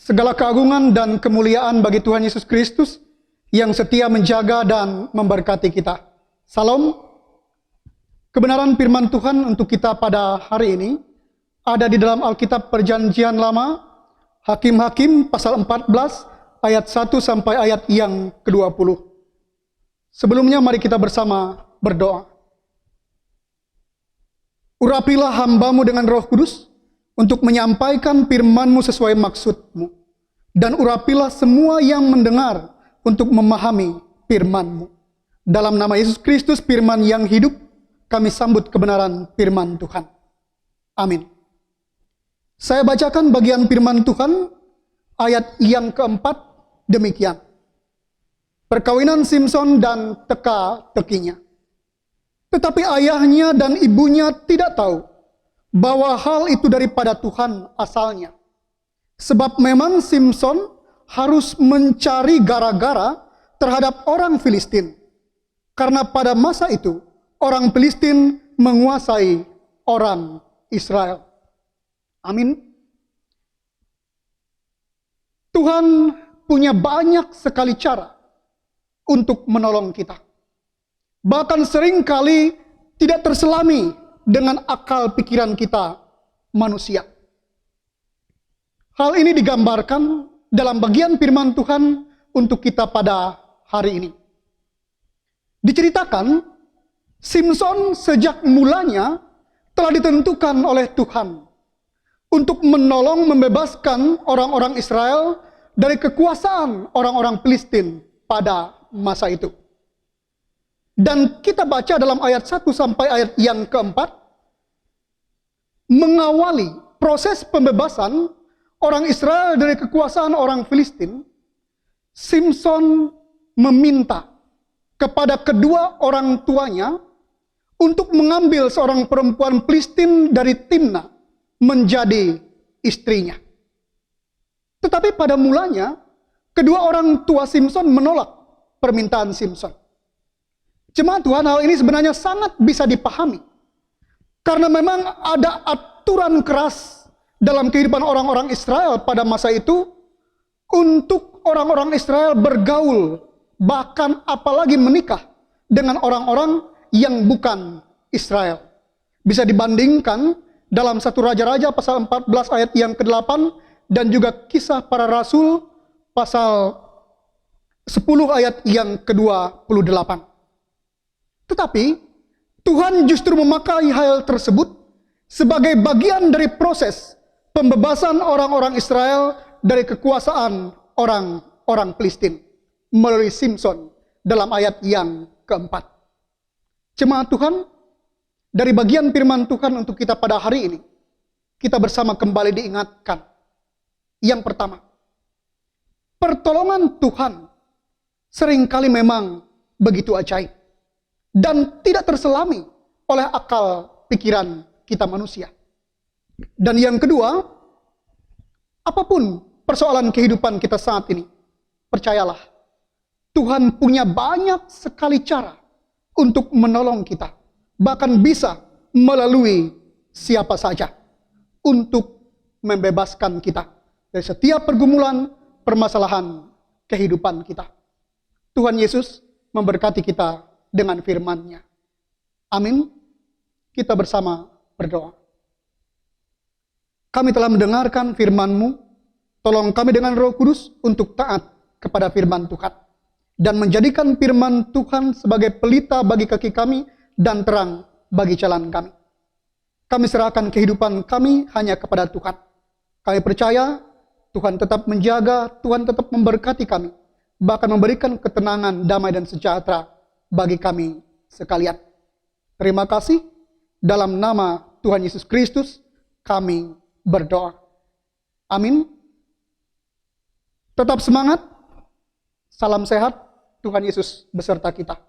Segala keagungan dan kemuliaan bagi Tuhan Yesus Kristus yang setia menjaga dan memberkati kita. Salam. Kebenaran firman Tuhan untuk kita pada hari ini ada di dalam Alkitab Perjanjian Lama, Hakim-Hakim pasal 14 ayat 1 sampai ayat yang ke-20. Sebelumnya mari kita bersama berdoa. Urapilah hamba-Mu dengan Roh Kudus untuk menyampaikan firman-Mu sesuai maksud-Mu. Dan urapilah semua yang mendengar untuk memahami firman-Mu. Dalam nama Yesus Kristus, firman yang hidup, kami sambut kebenaran firman Tuhan. Amin. Saya bacakan bagian firman Tuhan, ayat yang keempat, demikian. Perkawinan Simson dan teka-tekinya. Tetapi ayahnya dan ibunya tidak tahu bahwa hal itu daripada Tuhan asalnya. Sebab memang Simson harus mencari gara-gara terhadap orang Filistin. Karena pada masa itu, orang Filistin menguasai orang Israel. Amin. Tuhan punya banyak sekali cara untuk menolong kita. Bahkan seringkali tidak terselami dengan akal pikiran kita manusia. Hal ini digambarkan dalam bagian firman Tuhan untuk kita pada hari ini. Diceritakan, Simson sejak mulanya telah ditentukan oleh Tuhan untuk menolong membebaskan orang-orang Israel dari kekuasaan orang-orang Filistin pada masa itu. Dan kita baca dalam ayat 1 sampai ayat yang keempat, mengawali proses pembebasan orang Israel dari kekuasaan orang Filistin, Simson meminta kepada kedua orang tuanya untuk mengambil seorang perempuan Filistin dari Timna menjadi istrinya. Tetapi pada mulanya, kedua orang tua Simson menolak permintaan Simson. Jemaat Tuhan, hal ini sebenarnya sangat bisa dipahami. Karena memang ada aturan keras dalam kehidupan orang-orang Israel pada masa itu untuk orang-orang Israel bergaul, bahkan apalagi menikah dengan orang-orang yang bukan Israel. Bisa dibandingkan dalam 1 Raja-Raja pasal 14 ayat yang ke-8 dan juga Kisah Para Rasul pasal 10 ayat yang ke-28. Tetapi Tuhan justru memakai hal tersebut sebagai bagian dari proses pembebasan orang-orang Israel dari kekuasaan orang-orang Filistin melalui Simson dalam ayat yang keempat. Jemaat Tuhan, dari bagian firman Tuhan untuk kita pada hari ini, kita bersama kembali diingatkan. Yang pertama, pertolongan Tuhan seringkali memang begitu ajaib dan tidak terselami oleh akal pikiran kita manusia. Dan yang kedua, apapun persoalan kehidupan kita saat ini, percayalah, Tuhan punya banyak sekali cara untuk menolong kita. Bahkan bisa melalui siapa saja untuk membebaskan kita dari setiap pergumulan, permasalahan kehidupan kita. Tuhan Yesus memberkati kita dengan firman-Nya. Amin. Kita bersama berdoa. Kami telah mendengarkan firman-Mu. Tolong kami dengan Roh Kudus untuk taat kepada firman Tuhan. Dan menjadikan firman Tuhan sebagai pelita bagi kaki kami dan terang bagi jalan kami. Kami serahkan kehidupan kami hanya kepada Tuhan. Kami percaya Tuhan tetap menjaga, Tuhan tetap memberkati kami. Bahkan memberikan ketenangan, damai dan sejahtera bagi kami sekalian. Terima kasih. Dalam nama Tuhan Yesus Kristus kami berdoa. Amin. Tetap semangat. Salam sehat. Tuhan Yesus beserta kita.